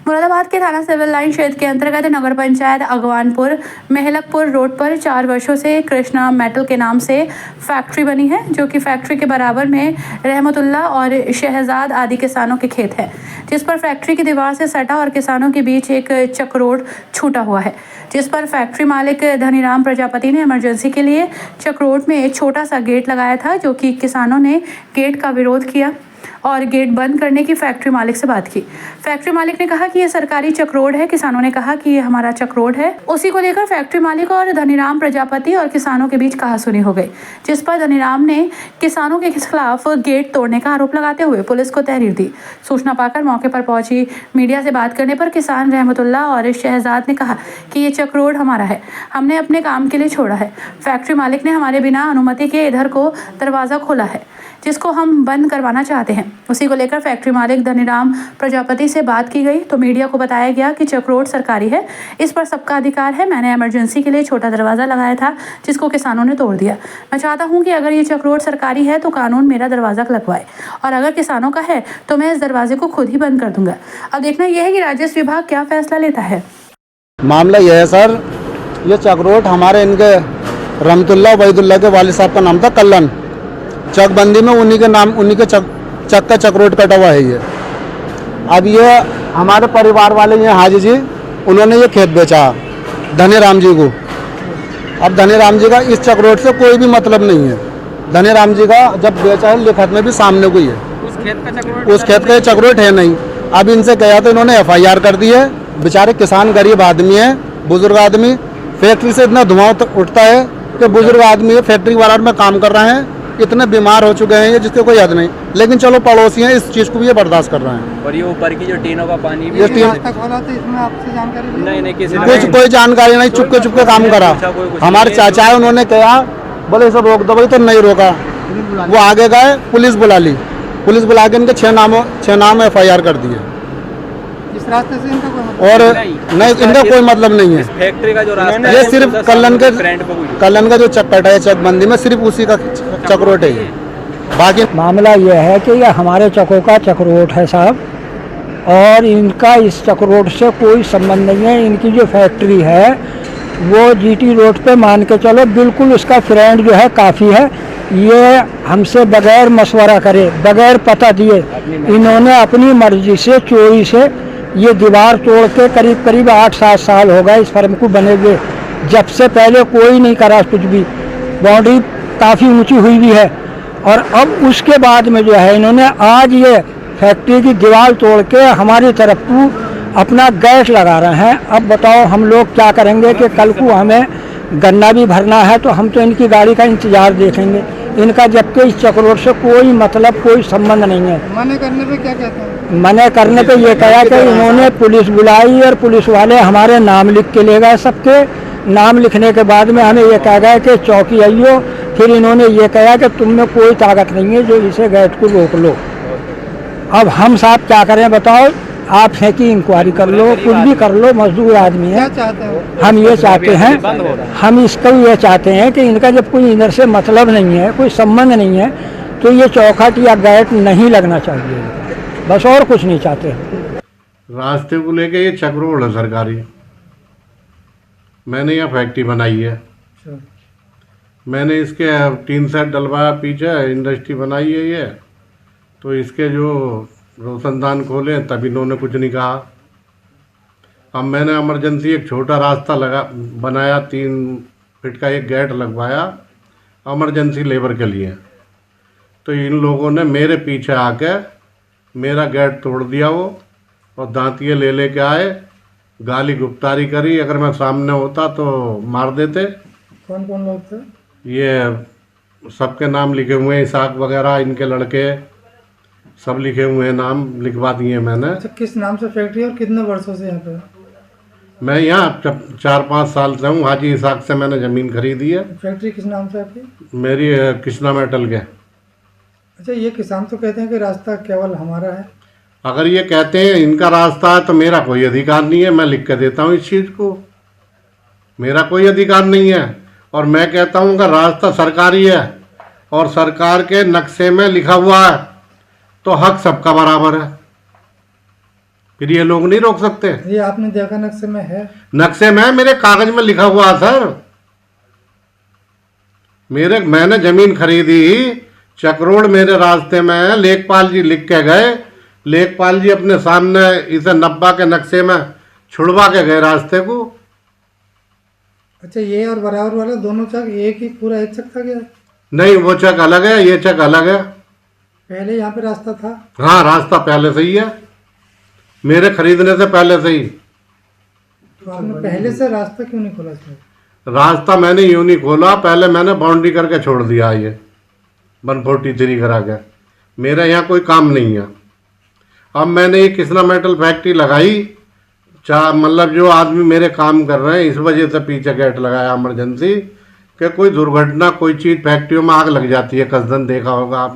मुरादाबाद के थाना civil line क्षेत्र के अंतर्गत नगर पंचायत अगवानपुर मेहलकपुर रोड पर 4 वर्षों से कृष्णा मेटल के नाम से फैक्ट्री बनी है, जो कि फैक्ट्री के बराबर में रहमतुल्ला और शहजाद आदि किसानों के खेत है, जिस पर फैक्ट्री की दीवार से सटा और किसानों के बीच एक चक्रोड छूटा हुआ है, जिस पर फैक्ट्री मालिक धनीराम प्रजापति ने इमरजेंसी के लिए चक्रोड में एक छोटा सा गेट लगाया था, जो कि किसानों ने गेट का विरोध किया और गेट बंद करने की फैक्ट्री मालिक से बात की। फैक्ट्री मालिक ने कहा कि ये सरकारी चक्रोड है। किसानों ने कहा कि ये हमारा चक्रोड है। उसी को लेकर फैक्ट्री मालिक और धनीराम प्रजापति और किसानों के बीच कहासुनी हो गई, जिस पर धनीराम ने किसानों के खिलाफ गेट तोड़ने का आरोप लगाते हुए पुलिस को तहरीर दी। सूचना पाकर मौके पर पहुंची मीडिया से बात करने पर किसान रहमतुल्ला और शहजाद ने कहा कि ये चक्रोड हमारा है, हमने अपने काम के लिए छोड़ा है। फैक्ट्री मालिक ने हमारे बिना अनुमति के इधर को दरवाजा खोला है, जिसको हम बंद करवाना चाहते हैं। उसी को लेकर फैक्ट्री मालिक धनीराम प्रजापति से बात की गई तो मीडिया को बताया गया कि चक्रोड सरकारी है, इस पर सबका अधिकार है। मैंने इमरजेंसी के लिए छोटा दरवाजा लगाया था, जिसको किसानों ने तोड़ दिया। मैं चाहता हूं कि अगर ये चक्रोड सरकारी है तो कानून मेरा दरवाजा लगवाए, और अगर किसानों का है तो मैं इस दरवाजे को खुद ही बंद कर दूंगा। अब देखना यह है कि राजस्व विभाग क्या फैसला लेता है। मामला यह है सर, ये चक्रोड हमारे इनके रहमतुल्ला वहीदुल्ला के वालिद साहब का नाम था कल्लन। चकबंदी में उन्हीं के नाम, उन्हीं के चक का चक्रोड कटा हुआ है ये। अब ये हमारे परिवार वाले ये हाजी जी, उन्होंने ये खेत बेचा धनीराम जी को। अब धनीराम जी का इस चक्रोड से कोई भी मतलब नहीं है। धनीराम जी का जब बेचा है लिखत में भी सामने को ही है, उस खेत का चक्रोड है नहीं। अब इनसे गया तो इन्होंने FIR कर दी है। बेचारे किसान गरीब आदमी है, बुजुर्ग आदमी, फैक्ट्री से इतना धुआं उठता है कि बुजुर्ग आदमी है, फैक्ट्री वाला में काम कर रहे हैं, इतने बीमार हो चुके हैं ये जिसके कोई हद नहीं। लेकिन चलो पड़ोसी हैं, इस चीज को भी ये बर्दाश्त कर रहे हैं। और ये ऊपर की जो टीनों का पानी भी ये इसमें आपसे जानकारी नहीं किसी कुछ कोई जानकारी नहीं, चुपके काम करा। हमारे चाचा है, उन्होंने कहा बोले इसे रोक दो, बोले तो नहीं रोका। वो आगे गए, पुलिस बुला ली, पुलिस बुला के इनके 6 नाम FIR कर दिए। इस रास्ते से इनका और नहीं, इनका कोई मतलब नहीं है। फैक्ट्री का जो रास्ता ये सिर्फ कल्लन का जो चक्कर है चकबंदी में, सिर्फ उसी का चक्रोट है ये। बाकी मामला यह है कि यह हमारे चकों का चक्रोट है साहब, और इनका इस चक्रोट से कोई संबंध नहीं है। इनकी जो फैक्ट्री है वो GT रोड पे मान के चलो बिल्कुल उसका फ्रेंड जो है काफ़ी है। ये हमसे बगैर मशवरा करे, बगैर पता दिए इन्होंने अपनी मर्जी से चोरी से ये दीवार तोड़ के करीब 8-7 साल हो गए इस फर्म को बने हुए। जब से पहले कोई नहीं करा कुछ भी। बाउंड्री काफ़ी ऊंची हुई भी है, और अब उसके बाद में जो है इन्होंने आज ये फैक्ट्री की दीवार तोड़ के हमारी तरफ को अपना गैस लगा रहे हैं। अब बताओ हम लोग क्या करेंगे कि कल को हमें गन्ना भी भरना है तो हम तो इनकी गाड़ी का इंतज़ार देखेंगे। इनका जबकि इस चक्रोड से कोई मतलब कोई संबंध नहीं है। मना करने पे क्या कहते हैं? मना करने पे ये कहा कि इन्होंने पुलिस बुलाई और पुलिस वाले हमारे नाम लिख के ले गए। सबके नाम लिखने के बाद में हमें ये कहा गया कि चौकी आइयो। फिर इन्होंने ये कहा कि तुम में कोई ताकत नहीं है जो इसे गेट को रोक लो। अब हम साहब क्या करें बताओ? आप है कि इंक्वायरी कर लो, कुछ भी कर लो, मजदूर आदमी है। हम ये चाहते हैं, हम इसको ये चाहते हैं कि इनका जब कोई इधर से मतलब नहीं है, कोई संबंध नहीं है, तो ये चौखट या गेट नहीं लगना चाहिए, बस और कुछ नहीं चाहते। रास्ते को लेके ये चक्रोड है सरकारी। मैंने यहाँ फैक्ट्री बनाई है, मैंने इसके 3 सेट डलवाया, पीछे इंडस्ट्री बनाई है ये। तो इसके जो रोशनदान खोले तब इन्होंने कुछ नहीं कहा। अब मैंने इमरजेंसी एक छोटा रास्ता बनाया, 3 फीट का एक गेट लगवाया इमरजेंसी लेबर के लिए। तो इन लोगों ने मेरे पीछे आके मेरा गेट तोड़ दिया वो, और दांतिये ले लेके आए, गाली गुप्तारी करी। अगर मैं सामने होता तो मार देते। कौन कौन लोग थे? ये सबके नाम लिखे हुए हैं, इसाक वगैरह, इनके लड़के सब लिखे हुए हैं, नाम लिखवा दिए मैंने। अच्छा, किस नाम से फैक्ट्री और कितने वर्षों से यहाँ पे? मैं यहाँ 4-5 साल से हूँ। हाजी इसाक से मैंने ज़मीन खरीदी है। फैक्ट्री किस नाम से आपकी? मेरी कृष्णा मेटल के। अच्छा, ये किसान तो कहते हैं कि रास्ता केवल हमारा है। अगर ये कहते हैं इनका रास्ता है तो मेरा कोई अधिकार नहीं है। मैं लिख के देता हूँ इस चीज़ को, मेरा कोई अधिकार नहीं है। और मैं कहता हूँ कि रास्ता सरकारी है और सरकार के नक्शे में लिखा हुआ है तो हक सबका बराबर है। फिर ये लोग नहीं रोक सकते? ये आपने देखा नक्शे में है? नक्शे में मेरे कागज में लिखा हुआ है सर। मैंने जमीन खरीदी, चक्रोड मेरे रास्ते में है, लेखपाल जी लिख के गए। लेखपाल जी अपने सामने इसे 90 के नक्शे में छुड़वा के गए रास्ते को। अच्छा, ये और बराबर वाला दोनों चक एक ही पूरा एक चक था क्या? नहीं, वो चक अलग है, ये चक अलग है। पहले यहाँ पे रास्ता था? हाँ, रास्ता पहले से ही है, मेरे खरीदने से पहले से ही। तो आपने पहले से रास्ता क्यों नहीं खोला इसमें? रास्ता मैंने यूं नहीं खोला, पहले मैंने बाउंड्री करके छोड़ दिया ये 143 करा के। मेरा यहाँ कोई काम नहीं है। अब मैंने ये कृष्णा मेटल फैक्ट्री लगाई, मतलब जो आदमी मेरे काम कर रहे हैं, इस वजह से पीछे गेट लगाया इमरजेंसी, कि कोई दुर्घटना कोई चीज़ फैक्ट्रियों में आग लग जाती है, कसदन देखा होगा आप।